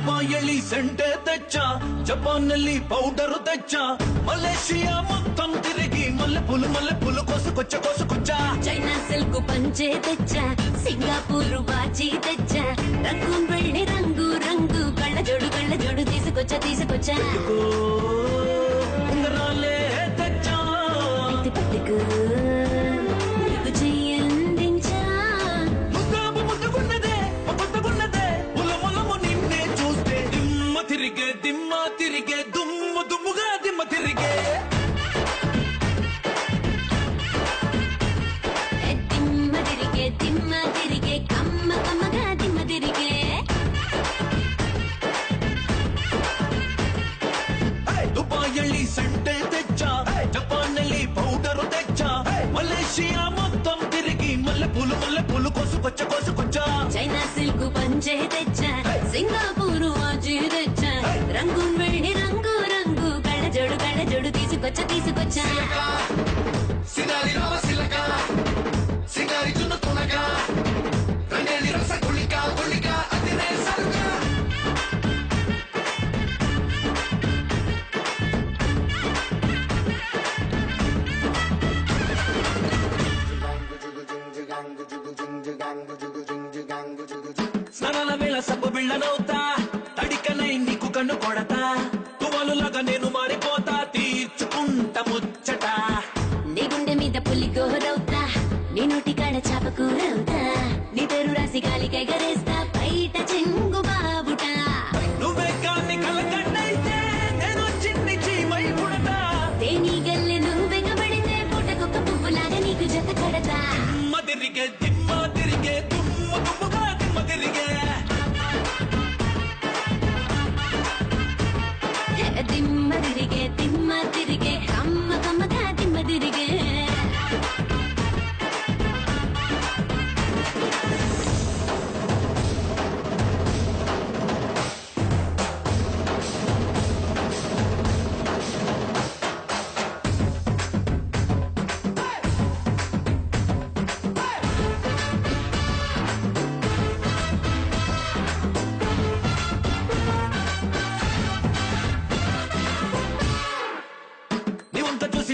ದುಬಾಯಲ್ಲಿ ಸೆಂಟೆ ತೆಚ್ಚ, ಜಪಾನ್ನಲ್ಲಿ powder ತೆಚ್ಚ, Malaysia మొత్తం తిరిగి మల్లె పూలు కోసుకొచ్చ చైనా సిల్క్ పంచే తెచ్చా, సింగపూర్ బాజీ తెచ్చా, రంగూన్ వెళ్ళి రంగు కళ్ళ జోడు తీసుకొచ్చా ఉంగరాలే తెచ్చా, పట్టుకు నీకు చెయ్యందించా. ముద్దుగున్నదే ఉలములము నిన్నే చూస్తే దిమ్మ తిరిగే దుమ్ముగా దిమ్మ తిరిగే కమ్మగా దిమ్మ తిరిగే. దుబాಯಲ್ಲಿ ಸೆಂಟೆ తెచ్చ, జపాన్ನಲ್ಲಿ పౌడర్ తెచ్చ, మలేషియా మొత్తం తిరిగి మల్లె పూలు కోసుకొచ్చ చైనా సిల్క్ పంచే తెచ్చా, సింగపూర్ వాచి తెచ్చా, రంగూన్ వెళ్ళి రంగు కళ్ళ జోడు తీసుకొచ్చా. సింగారి రామ సిలక, సింగారి చున్న తునక, రంగేలి రస గుళిక అదిరే సరుక. స్నానాల వేళ సబ్బు బిళ్ళనవుతా, తడికనై నీకు కన్ను కొడతా, తువాలులాగా నేను మారిపోతా, తీర్చుకుంటా ముచ్చట. నీ గుండె మీద పులి గోరవుతా, నీ నోటి కాడ చాప కూరవుతా, నీ పేరు రాసి గాలికై గరేస్తా, బయట చెంగు బాబుట. నువ్వే కాన్ని కలకట్టయితే నేను చిన్ని చీమై పుడతా, తేనీ గల్లె నువ్వెగబడితే పూటకొక్క పువ్వులాగా నీకు జత కడతా. దిమ్మ తిరిగే దుమ్ముగా దిమ్మ తిరిగే దిమ్మ తిరిగే కమ్మగా దిమ్మ తిరిగే.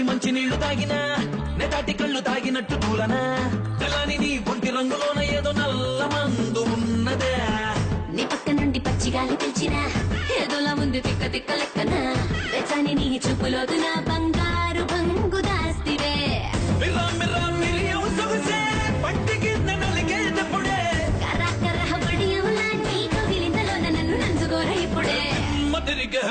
మంచి నీళ్లు తాగినా, నెటాటి కళ్ళు తాగినట్టు తూలనా, తెల్లని నీ ఒంటి రంగులోన ఏదో నల్ల మందు ఉన్నదే. నీ పక్క నుండి పచ్చిగాలి పిలిచినా, ఏదోలా ముందు తిక్క లెక్కనా, వెచ్చని నీ చూపులోదు నా బంగారు బంగు దాస్తివే. మిరియం సొగసే పట్టికి నలిగేటప్పుడే, కర్ర బడియంలా నీ కవిలింతలోన నన్ను నంచుకోరా ఇప్పుడే. దిమ్మ తిరిగే